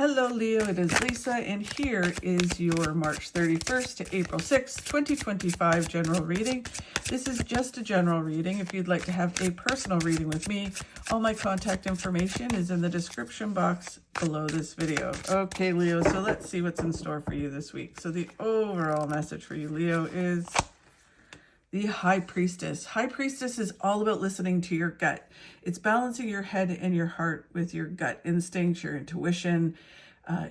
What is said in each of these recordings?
Hello Leo, it is Lisa, and here is your March 31st to April 6th, 2025 general reading. This is just a general reading. If you'd like to have a personal reading with me, all my contact information is in the description box below this video. Okay, Leo, so let's see what's in store for you this week. So the overall message for you, Leo, is the High Priestess. High Priestess is all about listening to your gut. It's balancing your head and your heart with your gut instincts, your intuition.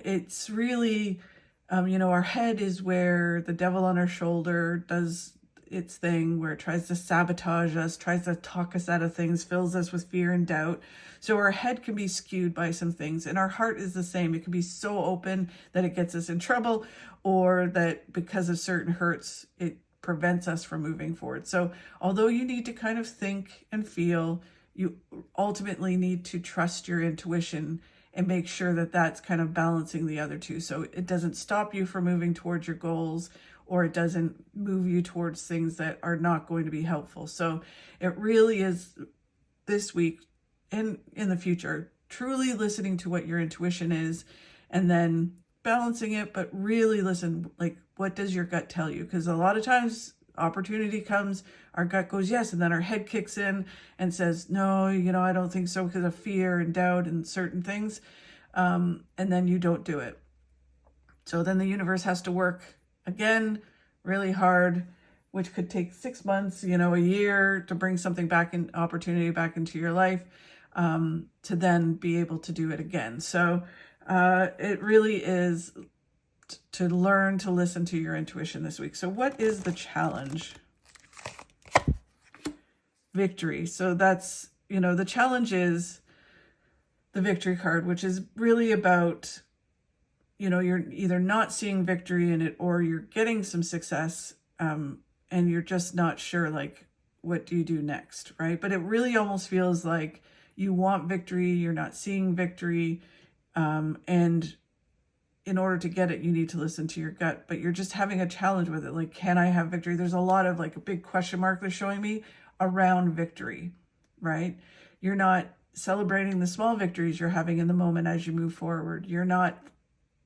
It's really, our head is where the devil on our shoulder does its thing, where it tries to sabotage us, tries to talk us out of things, fills us with fear and doubt. So our head can be skewed by some things, and our heart is the same. It can be so open that it gets us in trouble, or that because of certain hurts, it prevents us from moving forward. So although you need to kind of think and feel, you ultimately need to trust your intuition and make sure that that's kind of balancing the other two. So it doesn't stop you from moving towards your goals, or it doesn't move you towards things that are not going to be helpful. So it really is this week and in the future, truly listening to what your intuition is and then balancing it, but really listen, like, what does your gut tell you? Because a lot of times opportunity comes, our gut goes yes, and then our head kicks in and says, no, I don't think so, because of fear and doubt and certain things. And then you don't do it. So then the universe has to work again really hard, which could take 6 months, a year, to bring something back in, opportunity back into your life, to then be able to do it again. So it really is to learn to listen to your intuition this week. So what is the challenge? Victory. So that's, the challenge is the victory card, which is really about, you're either not seeing victory in it, or you're getting some success, and you're just not sure, like, what do you do next, right? But it really almost feels like you want victory, you're not seeing victory, and in order to get it, you need to listen to your gut, but you're just having a challenge with it. Like, can I have victory? There's a lot of, like, a big question mark they're showing me around victory, right? You're not celebrating the small victories you're having in the moment as you move forward. You're not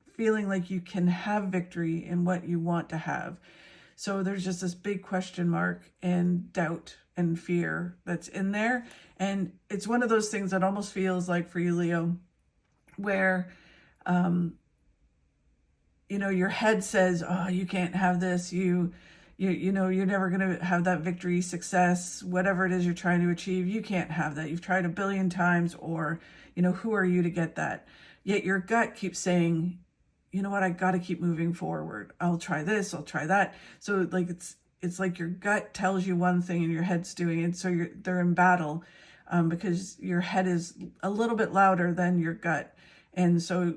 feeling like you can have victory in what you want to have. So there's just this big question mark and doubt and fear that's in there. And it's one of those things that almost feels like, for you, Leo, where, your head says, oh, you can't have this. You're never going to have that victory, success, whatever it is you're trying to achieve. You can't have that. You've tried 1 billion times, or, who are you to get that? Yet your gut keeps saying, you know what, I got to keep moving forward. I'll try this, I'll try that. So like, it's like your gut tells you one thing and your head's doing it. So they're in battle, because your head is a little bit louder than your gut. And so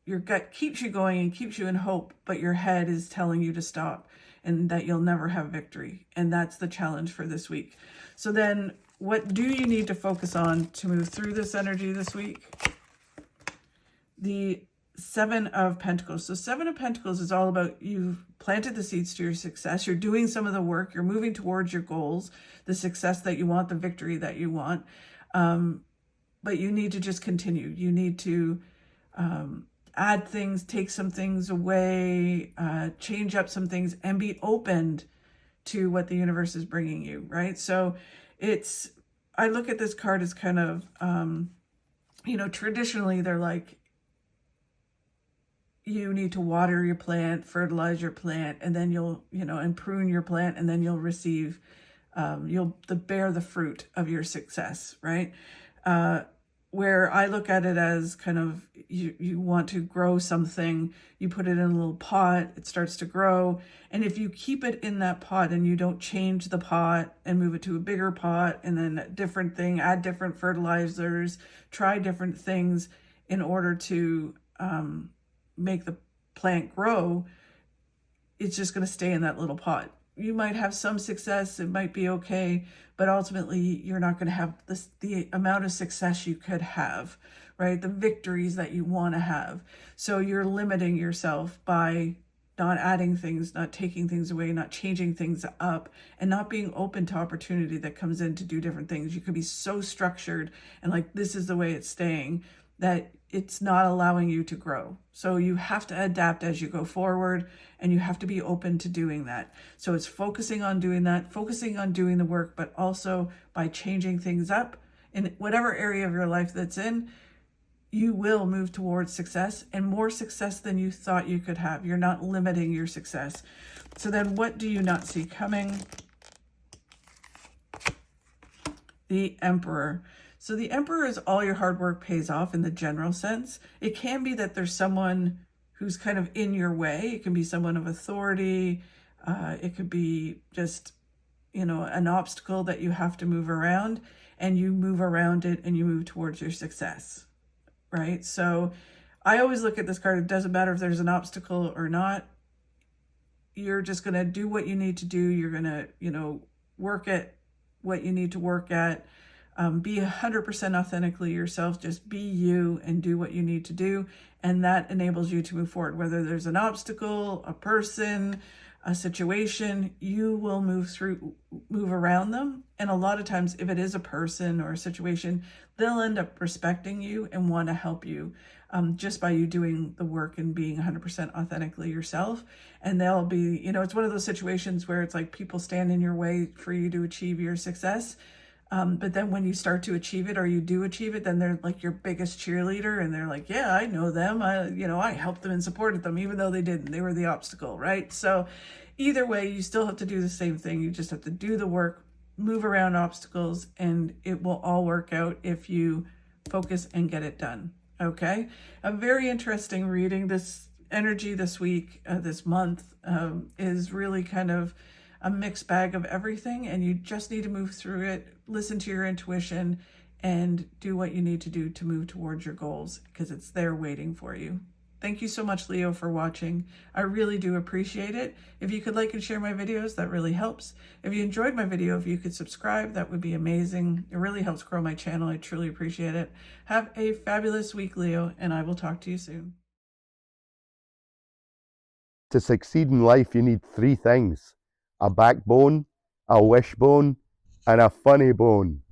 your gut keeps you going and keeps you in hope, but your head is telling you to stop and that you'll never have victory. And that's the challenge for this week. So then what do you need to focus on to move through this energy this week? The 7 of Pentacles. So 7 of Pentacles is all about, you've planted the seeds to your success. You're doing some of the work. You're moving towards your goals, the success that you want, the victory that you want. But you need to just continue. You need to add things, take some things away, change up some things, and be opened to what the universe is bringing you, right? So I look at this card as kind of, traditionally they're like, you need to water your plant, fertilize your plant, and then you'll, and prune your plant, and then you'll receive, you'll bear the fruit of your success, right? Where I look at it as kind of, you want to grow something, you put it in a little pot, it starts to grow. And if you keep it in that pot and you don't change the pot and move it to a bigger pot, and then a different thing, add different fertilizers, try different things in order to make the plant grow, it's just going to stay in that little pot. You might have some success, it might be okay, but ultimately you're not going to have the amount of success you could have, right? The victories that you want to have. So you're limiting yourself by not adding things, not taking things away, not changing things up, and not being open to opportunity that comes in to do different things. You could be so structured and like, this is the way it's staying, that it's not allowing you to grow. So you have to adapt as you go forward, and you have to be open to doing that. So it's focusing on doing that, focusing on doing the work, but also by changing things up in whatever area of your life that's in, you will move towards success, and more success than you thought you could have. You're not limiting your success. So then what do you not see coming? The Emperor. So the Emperor is all your hard work pays off in the general sense. It can be that there's someone who's kind of in your way. It can be someone of authority. It could be just, an obstacle that you have to move around, and you move around it and you move towards your success, right? So I always look at this card. It doesn't matter if there's an obstacle or not. You're just going to do what you need to do. You're going to, work at what you need to work at. Be 100% authentically yourself. Just be you and do what you need to do. And that enables you to move forward. Whether there's an obstacle, a person, a situation, you will move around them. And a lot of times, if it is a person or a situation, they'll end up respecting you and want to help you just by you doing the work and being 100% authentically yourself. And they'll be, it's one of those situations where it's like people stand in your way for you to achieve your success. But then when you start to achieve it, or you do achieve it, then they're like your biggest cheerleader, and they're like, yeah, I know them. I helped them and supported them, even though they didn't. They were the obstacle, right? So either way, you still have to do the same thing. You just have to do the work, move around obstacles, and it will all work out if you focus and get it done. Okay? A very interesting reading. This energy this week, this month, is really kind of a mixed bag of everything, and you just need to move through it, listen to your intuition, and do what you need to do to move towards your goals, because it's there waiting for you. Thank you so much, Leo, for watching. I really do appreciate it. If you could like and share my videos, that really helps. If you enjoyed my video, if you could subscribe, that would be amazing. It really helps grow my channel. I truly appreciate it. Have a fabulous week, Leo, and I will talk to you soon. To succeed in life, you need three things: a backbone, a wishbone, and a funny bone.